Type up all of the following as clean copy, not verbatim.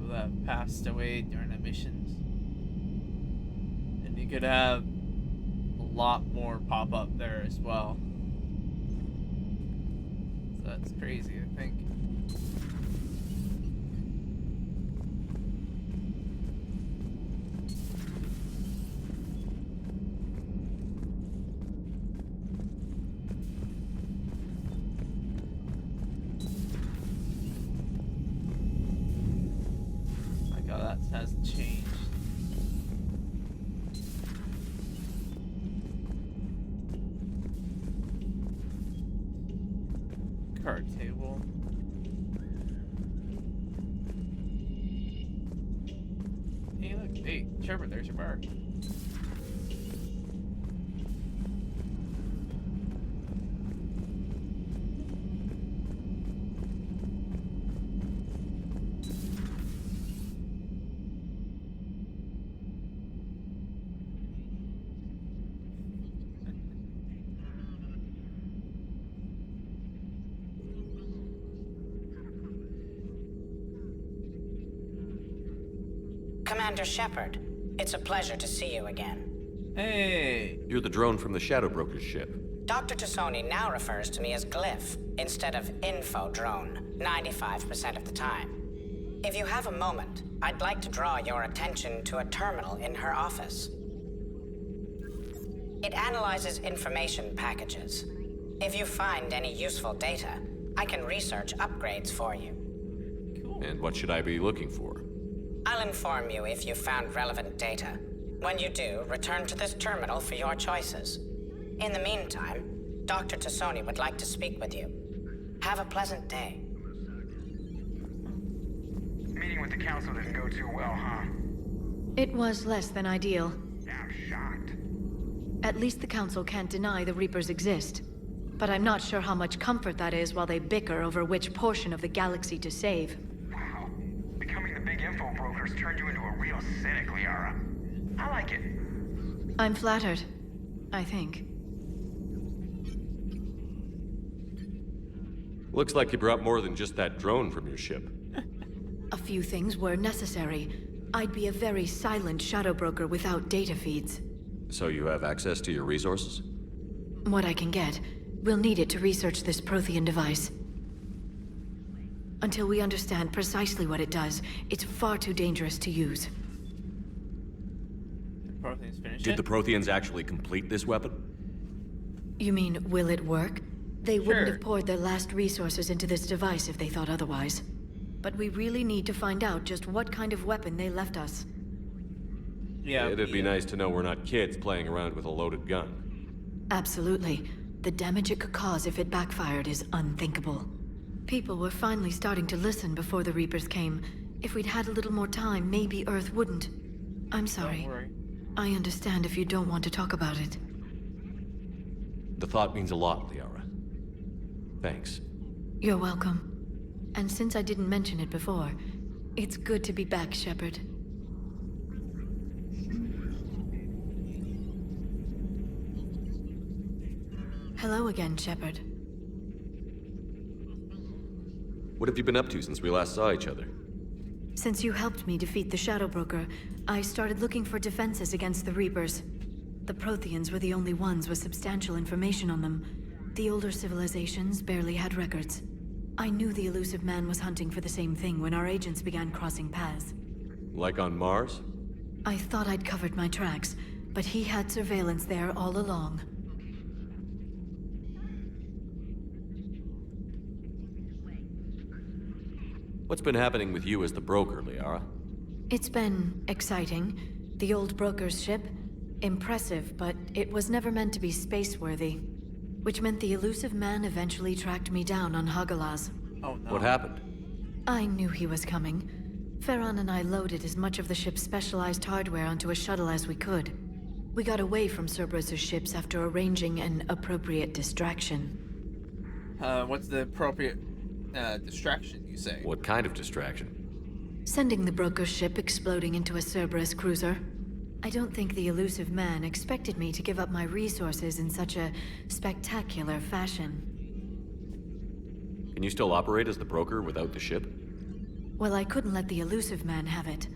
that have passed away during emissions. And you could have a lot more pop up there as well. So that's crazy, I think. Hasn't changed. Card table. Hey, look. Hey, Shepherd, there's your bar. Commander Shepard, it's a pleasure to see you again. Hey! You're the drone from the Shadow Broker's ship. Dr. Tassoni now refers to me as Glyph instead of Info Drone, 95% of the time. If you have a moment, I'd like to draw your attention to a terminal in her office. It analyzes information packages. If you find any useful data, I can research upgrades for you. Cool. And what should I be looking for? I'll inform you if you've found relevant data. When you do, return to this terminal for your choices. In the meantime, Dr. Tassoni would like to speak with you. Have a pleasant day. Meeting with the council didn't go too well, huh? It was less than ideal. Yeah, I'm shocked. At least the council can't deny the Reapers exist. But I'm not sure how much comfort that is while they bicker over which portion of the galaxy to save. Wow. Becoming the big info brokers turned you into a real cynic, Liara. I like it. I'm flattered, I think. Looks like you brought more than just that drone from your ship. A few things were necessary. I'd be a very silent shadow broker without data feeds. So you have access to your resources? What I can get. We'll need it to research this Prothean device. Until we understand precisely what it does, it's far too dangerous to use. Did Protheans finish Did it? the Protheans actually complete this weapon? You mean, will it work? They wouldn't Sure. have poured their last resources into this device if they thought otherwise. But we really need to find out just what kind of weapon they left us. Yeah. It'd be nice to know we're not kids playing around with a loaded gun. Absolutely. The damage it could cause if it backfired is unthinkable. People were finally starting to listen before the Reapers came. If we'd had a little more time, maybe Earth wouldn't. I'm sorry. Don't worry. I understand if you don't want to talk about it. The thought means a lot, Liara. Thanks. You're welcome. And since I didn't mention it before, it's good to be back, Shepard. Hello again, Shepard. What have you been up to since we last saw each other? Since you helped me defeat the Shadow Broker, I started looking for defenses against the Reapers. The Protheans were the only ones with substantial information on them. The older civilizations barely had records. I knew the elusive man was hunting for the same thing when our agents began crossing paths. Like on Mars? I thought I'd covered my tracks, but he had surveillance there all along. What's been happening with you as the broker, Liara? It's been exciting. The old broker's ship? Impressive, but it was never meant to be space-worthy. Which meant the elusive man eventually tracked me down on Hagalaz. Oh no. What happened? I knew he was coming. Farron and I loaded as much of the ship's specialized hardware onto a shuttle as we could. We got away from Cerberus' ships after arranging an appropriate distraction. What's the appropriate distraction, you say? What kind of distraction? Sending the broker's ship exploding into a Cerberus cruiser. I don't think the elusive man expected me to give up my resources in such a spectacular fashion. Can you still operate as the broker without the ship? Well, I couldn't let the elusive man have it.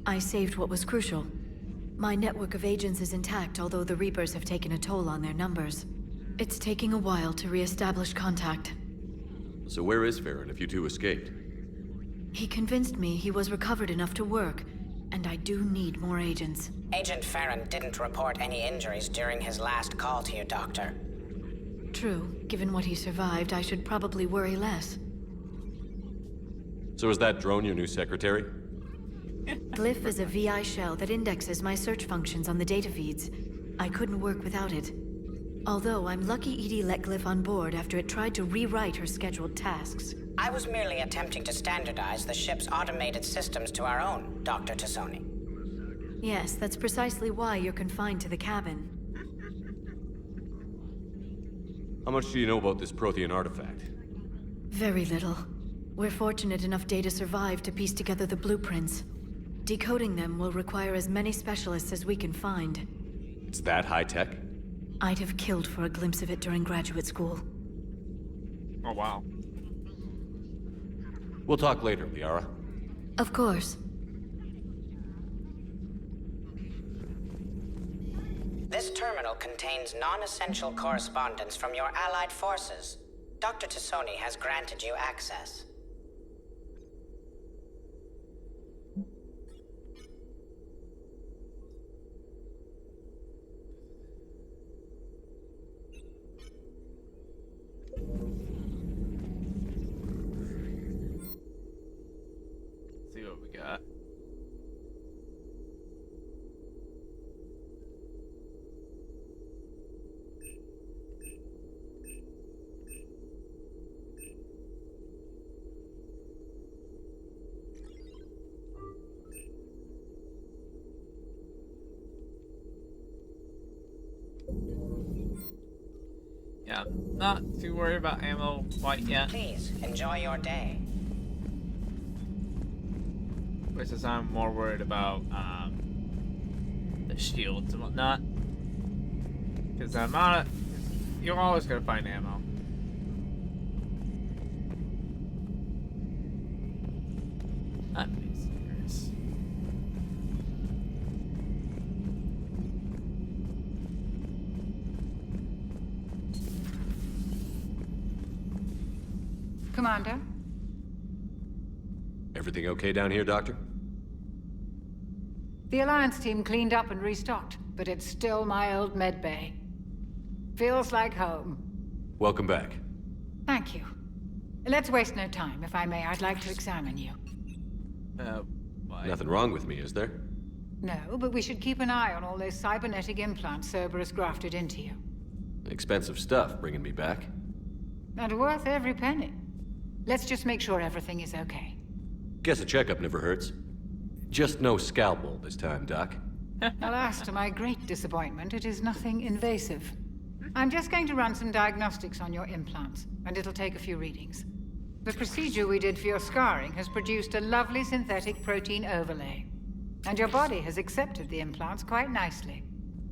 I saved what was crucial. My network of agents is intact, although the Reapers have taken a toll on their numbers. It's taking a while to re-establish contact. So where is Farron if you two escaped? He convinced me he was recovered enough to work, and I do need more agents. Agent Farron didn't report any injuries during his last call to you, Doctor. True. Given what he survived, I should probably worry less. So is that drone your new secretary? Glyph is a VI shell that indexes my search functions on the data feeds. I couldn't work without it. Although I'm lucky Edie let Glyph on board after it tried to rewrite her scheduled tasks. I was merely attempting to standardize the ship's automated systems to our own, Dr. Tassoni. Yes, that's precisely why you're confined to the cabin. How much do you know about this Prothean artifact? Very little. We're fortunate enough Data survived to piece together the blueprints. Decoding them will require as many specialists as we can find. It's that high-tech? I'd have killed for a glimpse of it during graduate school. Oh, wow. We'll talk later, Liara. Of course. This terminal contains non-essential correspondence from your allied forces. Dr. Tassoni has granted you access. See what we got. Yeah, not too worried about ammo quite yet. Please, enjoy your day. Which is I'm more worried about the shields and whatnot. Because I'm not. You're always gonna find ammo. Not being serious. Commander? Everything okay down here, Doctor? The Alliance team cleaned up and restocked, but it's still my old med bay. Feels like home. Welcome back. Thank you. Let's waste no time. If I may, I'd like to examine you. Why? Nothing wrong with me, is there? No, but we should keep an eye on all those cybernetic implants Cerberus grafted into you. Expensive stuff bringing me back. And worth every penny. Let's just make sure everything is okay. Guess a checkup never hurts. Just no scalpel this time, Doc. Alas, to my great disappointment, it is nothing invasive. I'm just going to run some diagnostics on your implants, and it'll take a few readings. The procedure we did for your scarring has produced a lovely synthetic protein overlay. And your body has accepted the implants quite nicely.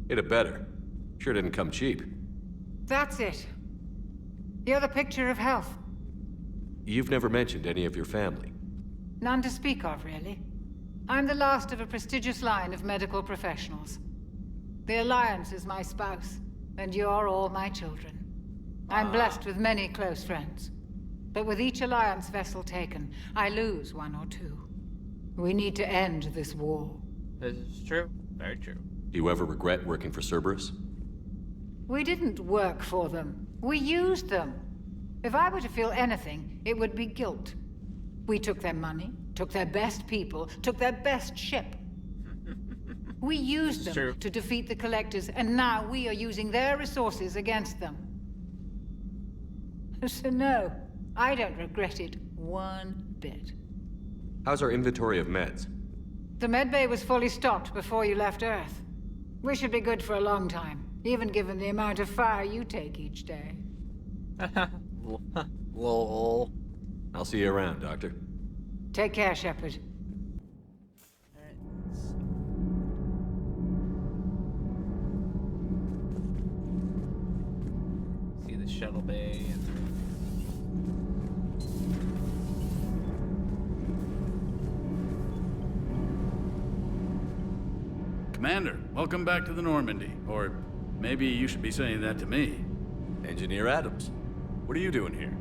It had better. Sure didn't come cheap. That's it. You're the picture of health. You've never mentioned any of your family. None to speak of, really. I'm the last of a prestigious line of medical professionals. The Alliance is my spouse, and you're all my children. I'm blessed with many close friends. But with each Alliance vessel taken, I lose one or two. We need to end this war. This is true. Very true. Do you ever regret working for Cerberus? We didn't work for them. We used them. If I were to feel anything, it would be guilt. We took their money, took their best people, took their best ship. We used them true. to defeat the Collectors, and now we are using their resources against them. So no, I don't regret it one bit. How's our inventory of meds? The medbay was fully stocked before you left Earth. We should be good for a long time, even given the amount of fire you take each day. Lol. I'll see you around, Doctor. Take care, Shepard. See the shuttle bay and Commander, welcome back to the Normandy. Or maybe you should be saying that to me. Engineer Adams, what are you doing here?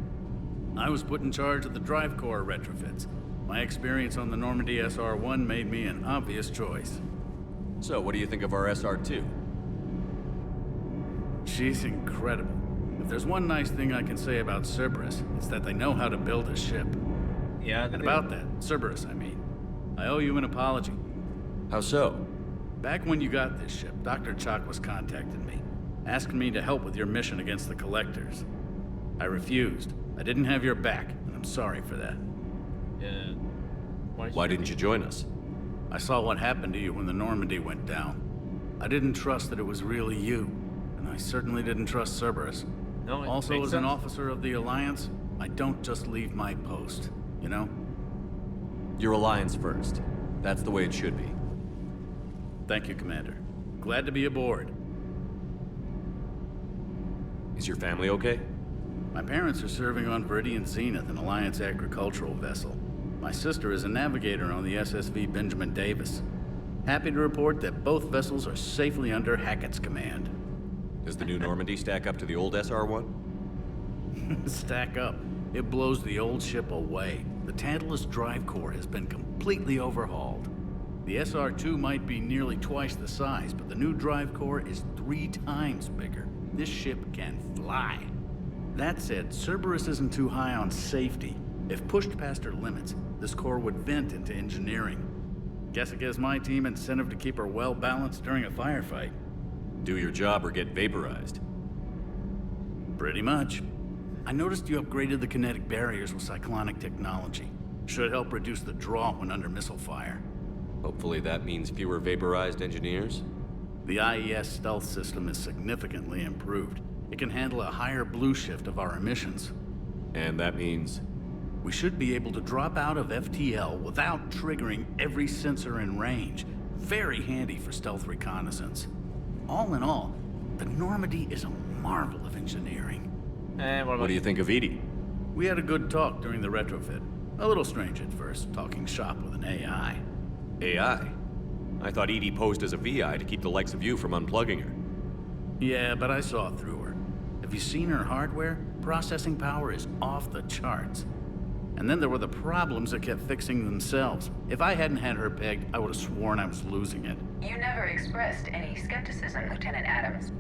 I was put in charge of the drive core retrofits. My experience on the Normandy SR-1 made me an obvious choice. So, what do you think of our SR-2? She's incredible. If there's one nice thing I can say about Cerberus, it's that they know how to build a ship. Yeah, And about that, Cerberus, I mean. I owe you an apology. How so? Back when you got this ship, Dr. Chalk was contacting me, asking me to help with your mission against the Collectors. I refused. I didn't have your back, and I'm sorry for that. Yeah. Why didn't you join us? I saw what happened to you when the Normandy went down. I didn't trust that it was really you, and I certainly didn't trust Cerberus. No, it Also, makes as an sense. officer of the Alliance, I don't just leave my post, you know? Your alliance first. That's the way it should be. Thank you, Commander. Glad to be aboard. Is your family okay? My parents are serving on Viridian Zenith, an Alliance agricultural vessel. My sister is a navigator on the SSV Benjamin Davis. Happy to report that both vessels are safely under Hackett's command. Does the new Normandy stack up to the old SR-1? Stack up. It blows the old ship away. The Tantalus drive core has been completely overhauled. The SR-2 might be nearly twice the size, but the new drive core is 3 times bigger. This ship can fly. That said, Cerberus isn't too high on safety. If pushed past her limits, this core would vent into engineering. Guess it gives my team incentive to keep her well balanced during a firefight. Do your job or get vaporized. Pretty much. I noticed you upgraded the kinetic barriers with cyclonic technology. Should help reduce the draw when under missile fire. Hopefully that means fewer vaporized engineers. The IES stealth system is significantly improved. It can handle a higher blue shift of our emissions. And that means... We should be able to drop out of FTL without triggering every sensor in range. Very handy for stealth reconnaissance. All in all, the Normandy is a marvel of engineering. And What do you think of Edie? We had a good talk during the retrofit. A little strange at first, talking shop with an AI. AI? I thought Edie posed as a VI to keep the likes of you from unplugging her. Yeah, but I saw through her. Have you seen her hardware? Processing power is off the charts. And then there were the problems that kept fixing themselves. If I hadn't had her pegged, I would have sworn I was losing it. You never expressed any skepticism, Lieutenant Adams.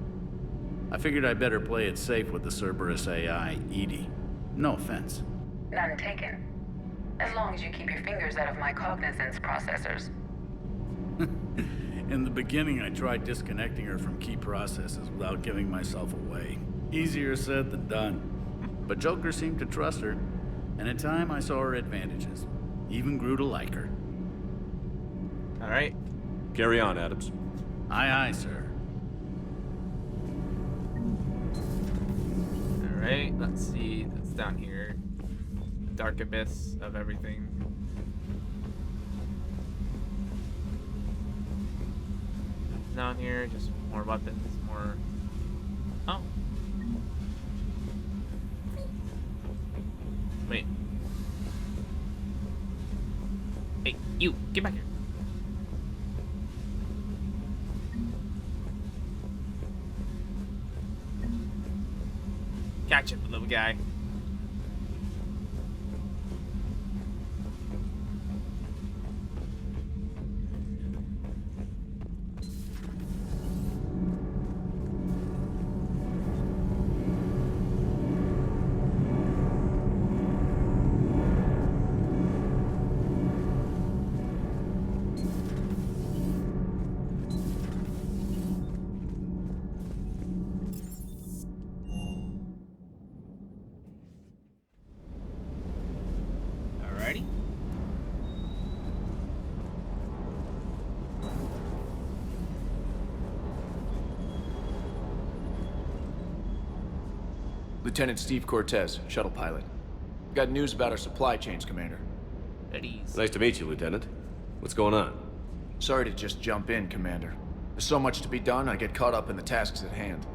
I figured I'd better play it safe with the Cerberus AI, Edie. No offense. None taken. As long as you keep your fingers out of my cognizance processors. In the beginning, I tried disconnecting her from key processes without giving myself away. Easier said than done. But Joker seemed to trust her, and in time I saw her advantages. Even grew to like her. All right. Carry on, Adams. Aye, aye, sir. All right. Let's see. That's down here. Dark abyss of everything. Down here, just more weapons, more. Oh. Wait. Hey, you, get back here. Gotcha, little guy. Alrighty. Lieutenant Steve Cortez, shuttle pilot. Got news about our supply chains, Commander. At ease. Nice to meet you, Lieutenant. What's going on? Sorry to just jump in, Commander. There's so much to be done, I get caught up in the tasks at hand.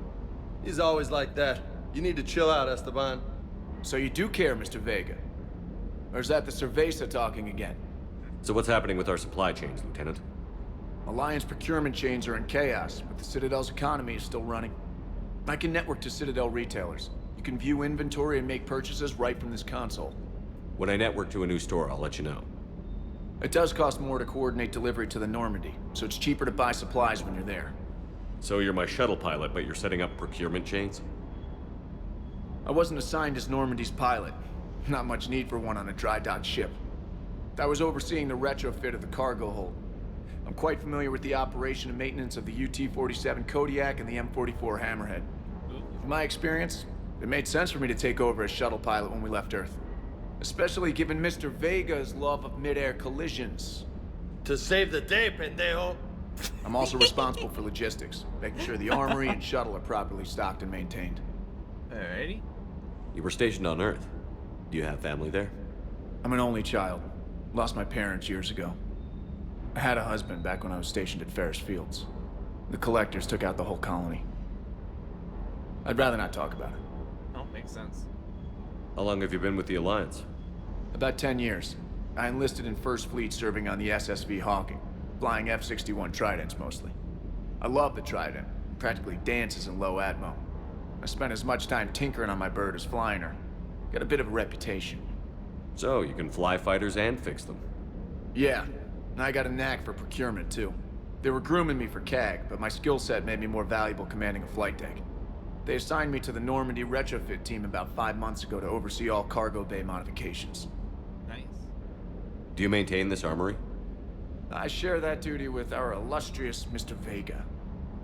He's always like that. You need to chill out, Esteban. So you do care, Mr. Vega? Or is that the Cerveza talking again? So what's happening with our supply chains, Lieutenant? Alliance procurement chains are in chaos, but the Citadel's economy is still running. I can network to Citadel retailers. You can view inventory and make purchases right from this console. When I network to a new store, I'll let you know. It does cost more to coordinate delivery to the Normandy, so it's cheaper to buy supplies when you're there. So you're my shuttle pilot, but you're setting up procurement chains? I wasn't assigned as Normandy's pilot. Not much need for one on a dry dock ship. I was overseeing the retrofit of the cargo hold. I'm quite familiar with the operation and maintenance of the UT-47 Kodiak and the M44 Hammerhead. From my experience, it made sense for me to take over as shuttle pilot when we left Earth. Especially given Mr. Vega's love of mid-air collisions. To save the day, pendejo. I'm also responsible for logistics, making sure the armory and shuttle are properly stocked and maintained. Alrighty. You were stationed on Earth. Do you have family there? I'm an only child. Lost my parents years ago. I had a husband back when I was stationed at Ferris Fields. The collectors took out the whole colony. I'd rather not talk about it. Oh, makes sense. How long have you been with the Alliance? About 10 years. I enlisted in First Fleet serving on the SSV Hawking, flying F-61 Tridents mostly. I love the Trident. It practically dances in low atmo. I spent as much time tinkering on my bird as flying her. Got a bit of a reputation. So, you can fly fighters and fix them. Yeah, and I got a knack for procurement too. They were grooming me for CAG, but my skill set made me more valuable commanding a flight deck. They assigned me to the Normandy retrofit team about 5 months ago to oversee all cargo bay modifications. Nice. Do you maintain this armory? I share that duty with our illustrious Mr. Vega.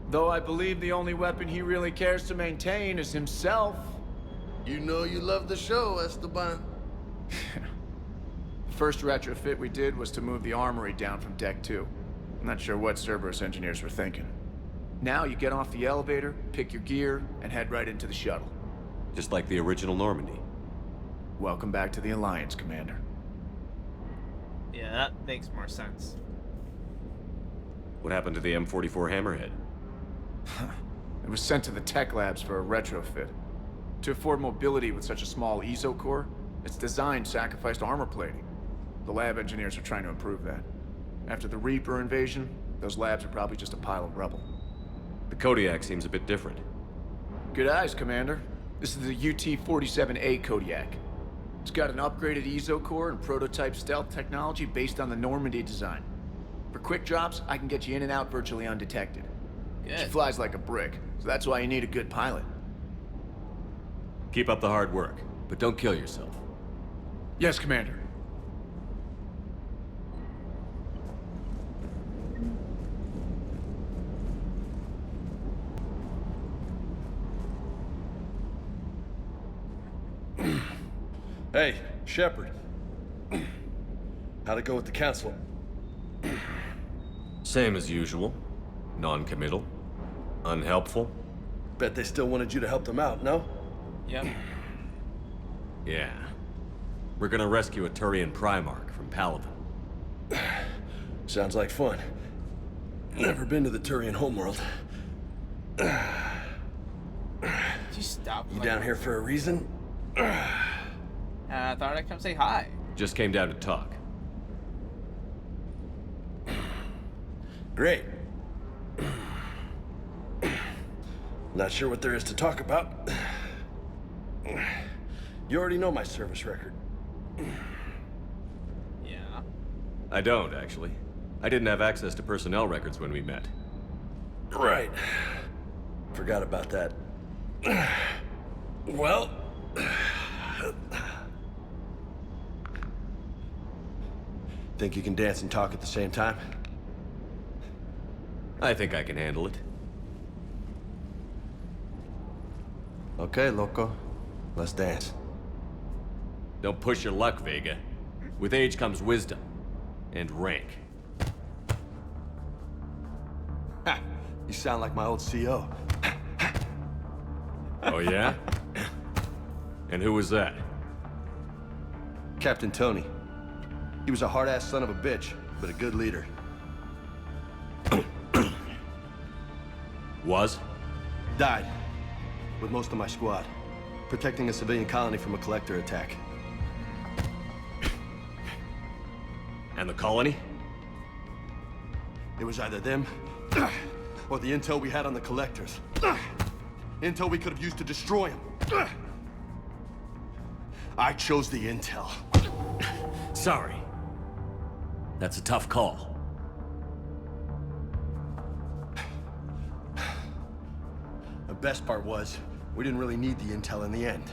Though I believe the only weapon he really cares to maintain is himself. You know you love the show, Esteban. The first retrofit we did was to move the armory down from Deck 2. I'm not sure what Cerberus engineers were thinking. Now you get off the elevator, pick your gear, and head right into the shuttle. Just like the original Normandy. Welcome back to the Alliance, Commander. Yeah, that makes more sense. What happened to the M44 Hammerhead? It was sent to the tech labs for a retrofit. To afford mobility with such a small ESO core, its design sacrificed armor plating. The lab engineers are trying to improve that. After the Reaper invasion, those labs are probably just a pile of rubble. The Kodiak seems a bit different. Good eyes, Commander. This is the UT-47A Kodiak. It's got an upgraded ESO core and prototype stealth technology based on the Normandy design. For quick drops, I can get you in and out virtually undetected. Good. She flies like a brick, so that's why you need a good pilot. Keep up the hard work, but don't kill yourself. Yes, Commander. Hey, Shepard. How'd it go with the council? Same as usual. Non-committal. Unhelpful. Bet they still wanted you to help them out, no? Yep. Yeah. We're gonna rescue a Turian Primarch from Paladin. Sounds like fun. Never been to the Turian homeworld. Did you stop? You down here for a reason? I thought I'd come say hi. Just came down to talk. Great. Not sure what there is to talk about. You already know my service record. Yeah. I don't, actually. I didn't have access to personnel records when we met. Right. Forgot about that. Well... Think you can dance and talk at the same time? I think I can handle it. Okay, loco. Let's dance. Don't push your luck, Vega. With age comes wisdom. And rank. Ha! You sound like my old CO. Oh, yeah? And who was that? Captain Tony. He was a hard-ass son of a bitch, but a good leader. Was? Died. With most of my squad. Protecting a civilian colony from a collector attack. And the colony? It was either them, or the intel we had on the collectors. Intel we could have used to destroy them. I chose the intel. Sorry. That's a tough call. The best part was, we didn't really need the intel in the end.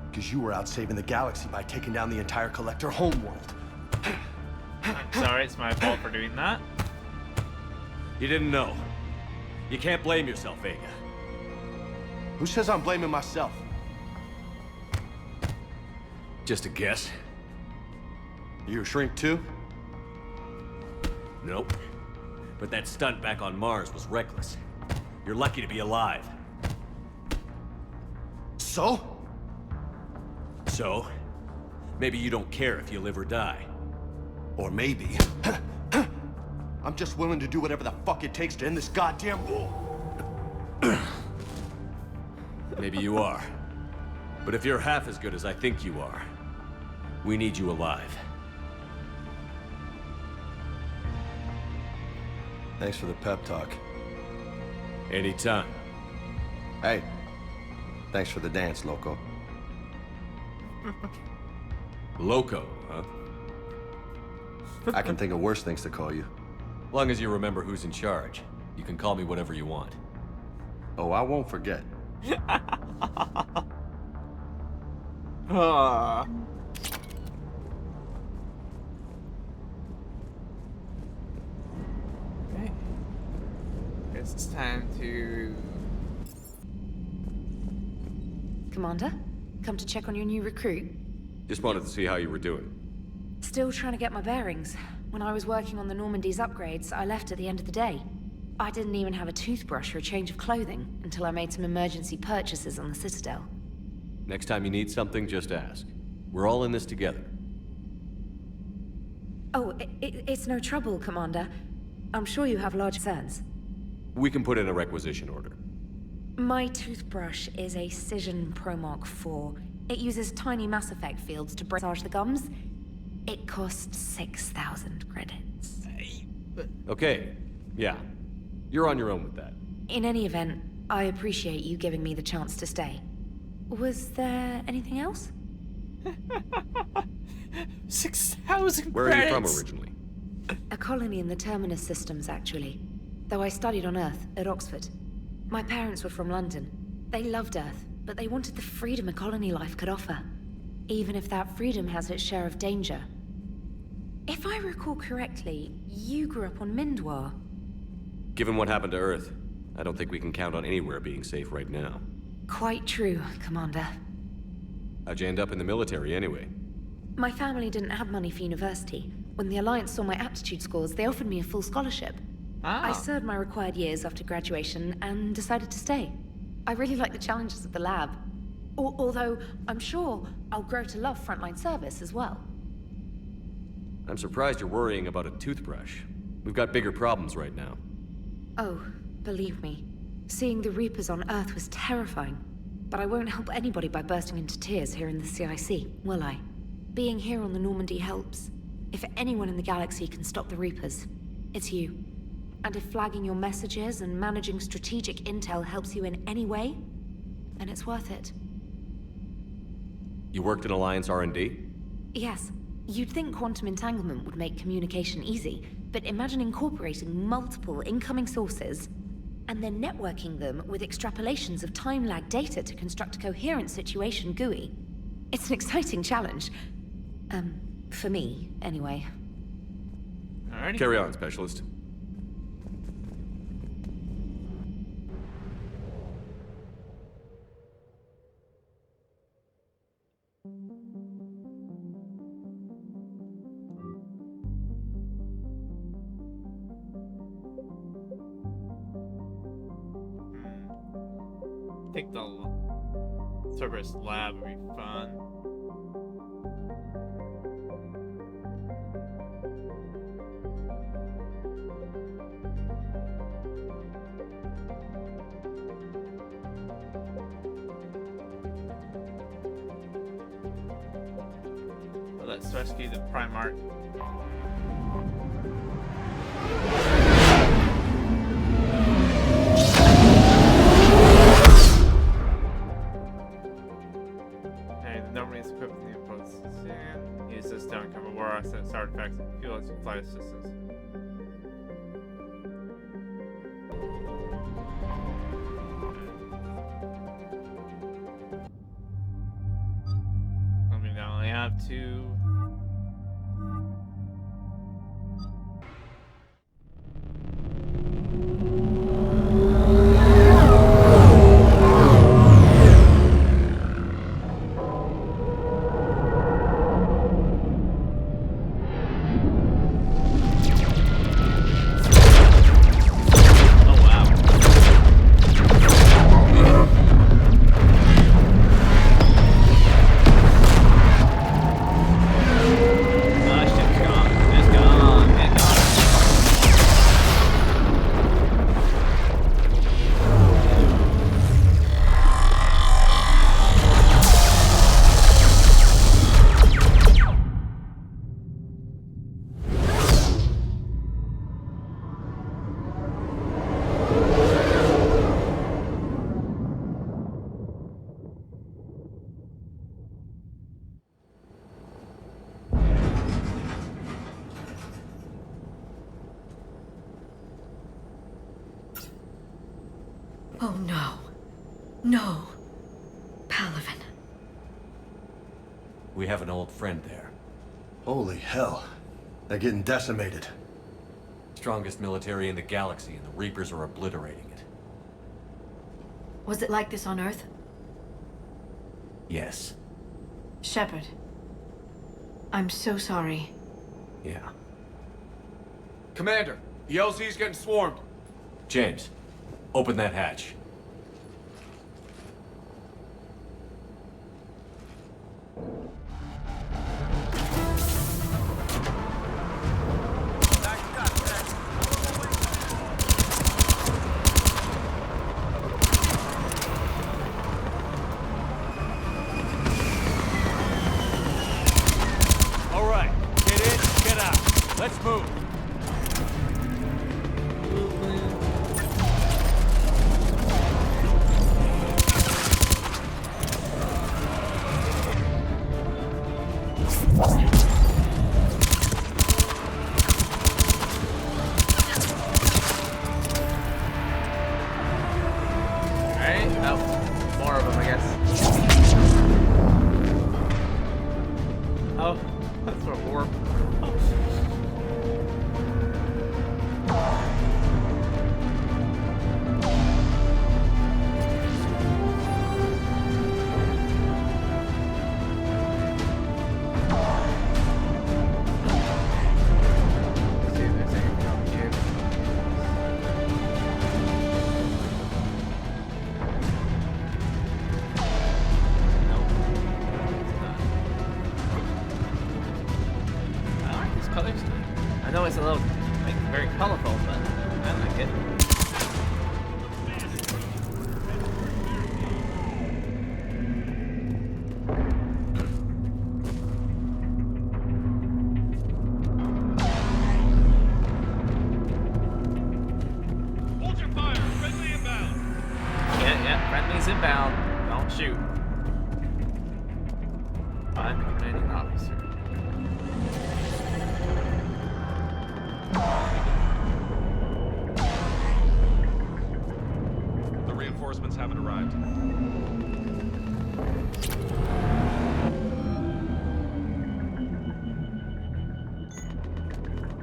Because you were out saving the galaxy by taking down the entire collector homeworld. I'm sorry, it's my fault for doing that. You didn't know. You can't blame yourself, Vega. Who says I'm blaming myself? Just a guess. You a shrink too? Nope. But that stunt back on Mars was reckless. You're lucky to be alive. So? So? Maybe you don't care if you live or die. Or maybe... I'm just willing to do whatever the fuck it takes to end this goddamn war. Maybe you are. But if you're half as good as I think you are, we need you alive. Thanks for the pep talk. Anytime. Hey, thanks for the dance, Loco. Loco, huh? I can think of worse things to call you. Long as you remember who's in charge, you can call me whatever you want. Oh, I won't forget. Ah. Okay. Guess it's time to... Commander, come to check on your new recruit. Just wanted to see how you were doing. Still trying to get my bearings. When I was working on the Normandy's upgrades, I left at the end of the day. I didn't even have a toothbrush or a change of clothing until I made some emergency purchases on the Citadel. Next time you need something, just ask. We're all in this together. Oh, it's no trouble, Commander. I'm sure you have large concerns. We can put in a requisition order. My toothbrush is a Cision Pro Mark IV. It uses tiny Mass Effect fields to massage the gums. It costs 6,000 credits. Okay, yeah. You're on your own with that. In any event, I appreciate you giving me the chance to stay. Was there anything else? 6,000 Where are you from originally? A colony in the Terminus systems, actually. Though I studied on Earth, at Oxford. My parents were from London. They loved Earth, but they wanted the freedom a colony life could offer. Even if that freedom has its share of danger. If I recall correctly, you grew up on Mindwar. Given what happened to Earth, I don't think we can count on anywhere being safe right now. Quite true, Commander. How'd you end up in the military anyway? My family didn't have money for university. When the Alliance saw my aptitude scores, they offered me a full scholarship. I served my required years after graduation and decided to stay. I really like the challenges of the lab. Although, I'm sure I'll grow to love frontline service as well. I'm surprised you're worrying about a toothbrush. We've got bigger problems right now. Oh, believe me. Seeing the Reapers on Earth was terrifying. But I won't help anybody by bursting into tears here in the CIC, will I? Being here on the Normandy helps. If anyone in the galaxy can stop the Reapers, it's you. And if flagging your messages and managing strategic intel helps you in any way, then it's worth it. You worked in Alliance R&D? Yes. You'd think quantum entanglement would make communication easy, but imagine incorporating multiple incoming sources and then networking them with extrapolations of time-lag data to construct a coherent situation GUI. It's an exciting challenge. For me, anyway. Alrighty. Carry on, Specialist. I think the Cerberus lab would be fun. Well, let's rescue the Primarch. Fuel flight assistance. I mean, I only have two. Oh no. No. Palaven. We have an old friend there. Holy hell. They're getting decimated. Strongest military in the galaxy, and the Reapers are obliterating it. Was it like this on Earth? Yes. Shepard. I'm so sorry. Yeah. Commander, the LZ's getting swarmed. James, open that hatch. All right, get in, get out. Let's move. I know it's a little, like, very colorful, but I like it. Hold your fire! Friendly inbound! Yeah, friendly's inbound. Don't shoot. I'm the commanding officer. The reinforcements haven't arrived.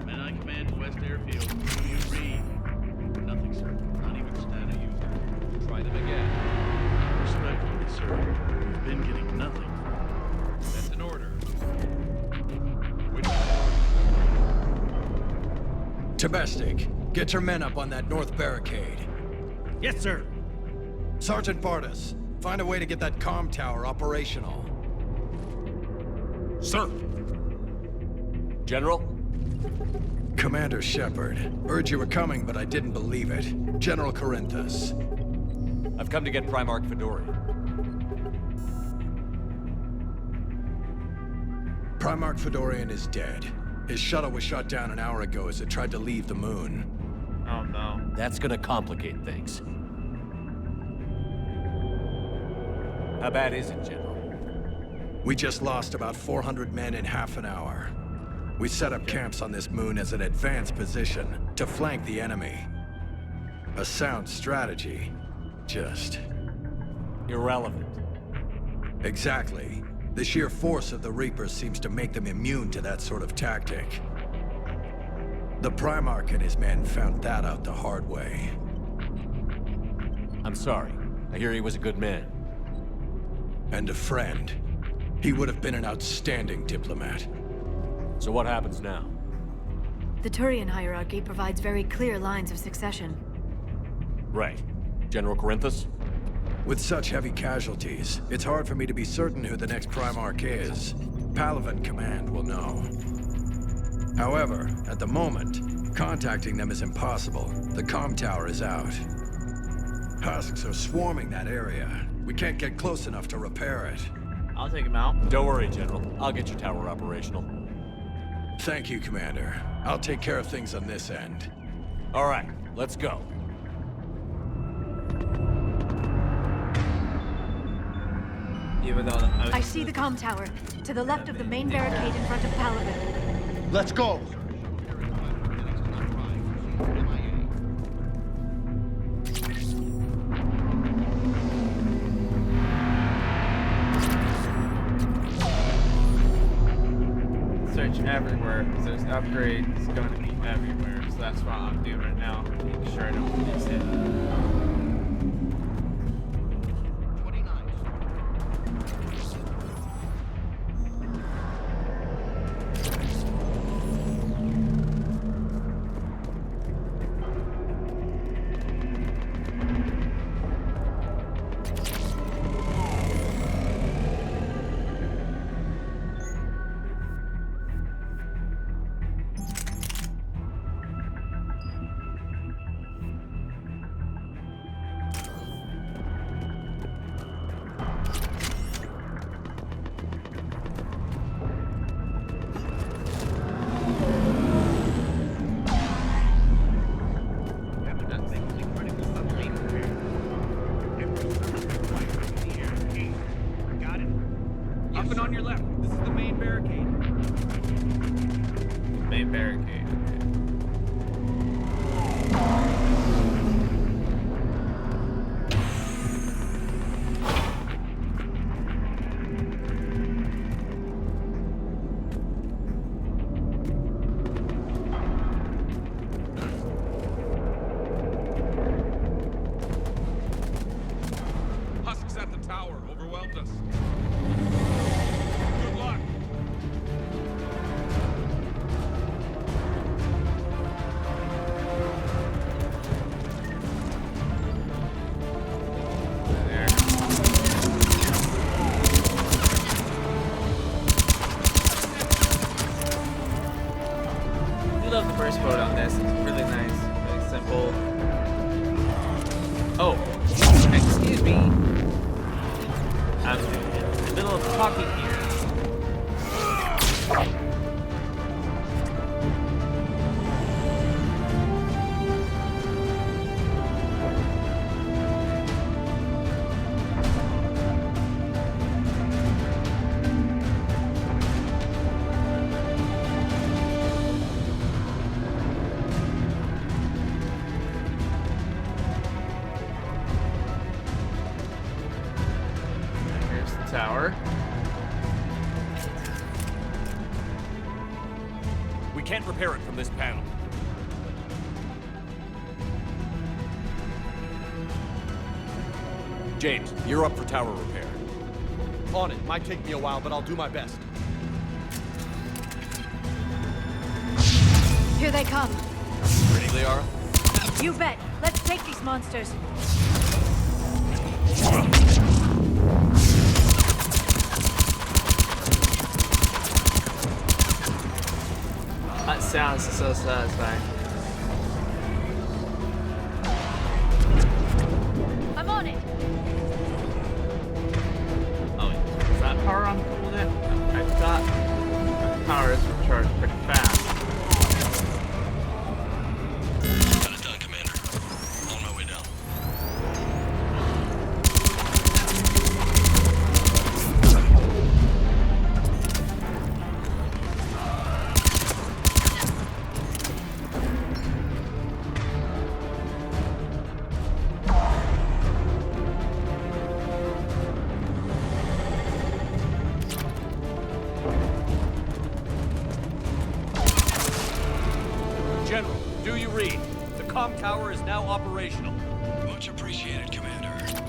Men I command West Airfield. Do you read? Nothing, sir. Not even status user. Try them again. Respectfully, sir. We've been getting nothing. That's an order. Domestic, get your men up on that north barricade. Yes, sir. Sergeant Bardas, find a way to get that comm tower operational. Sir. General? Commander Shepard, heard you were coming, but I didn't believe it. General Corinthus. I've come to get Primarch Fedorian. Primarch Fedorian is dead. His shuttle was shot down an hour ago as it tried to leave the moon. Oh no. That's gonna complicate things. How bad is it, General? We just lost about 400 men in half an hour. We set up camps on this moon as an advanced position to flank the enemy. A sound strategy. Just... irrelevant. Exactly. The sheer force of the Reapers seems to make them immune to that sort of tactic. The Primarch and his men found that out the hard way. I'm sorry. I hear he was a good man. And a friend. He would have been an outstanding diplomat. So what happens now? The Turian hierarchy provides very clear lines of succession. Right. General Corinthus? With such heavy casualties, it's hard for me to be certain who the next Primarch is. Palaven Command will know. However, at the moment, contacting them is impossible. The comm tower is out. Husks are swarming that area. We can't get close enough to repair it. I'll take him out. Don't worry, General. I'll get your tower operational. Thank you, Commander. I'll take care of things on this end. All right, let's go. Even though I see the comm tower, to the left of the main barricade in front of Palaven. Let's go! search everywhere, because there's upgrades going to be everywhere. So that's what I'm doing right now. Make sure I don't miss it. Tower. We can't repair it from this panel. James, you're up for tower repair. On it. Might take me a while, but I'll do my best. Here they come. Ready, Liara? You bet. Let's take these monsters. That sounds so satisfying. I'm on it. Oh, wait. Is that power on with it? I thought the power is recharged pretty fast. Got it done, Commander. On my way down. General, do you read? The comm tower is now operational. Much appreciated, Commander.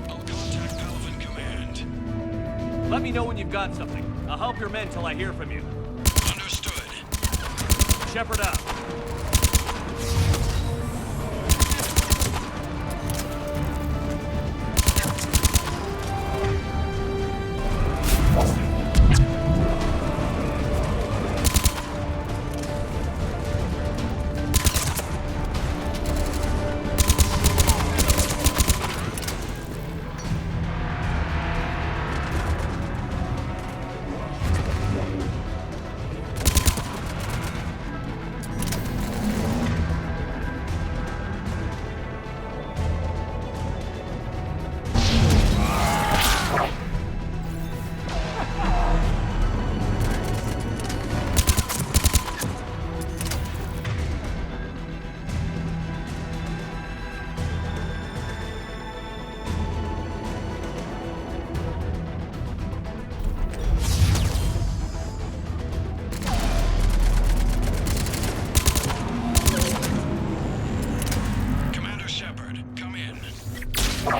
I'll contact Palaven Command. Let me know when you've got something. I'll help your men till I hear from you. Understood. Shepard out.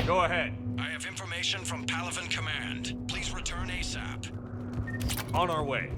Go ahead. I have information from Palaven Command. Please return ASAP. On our way.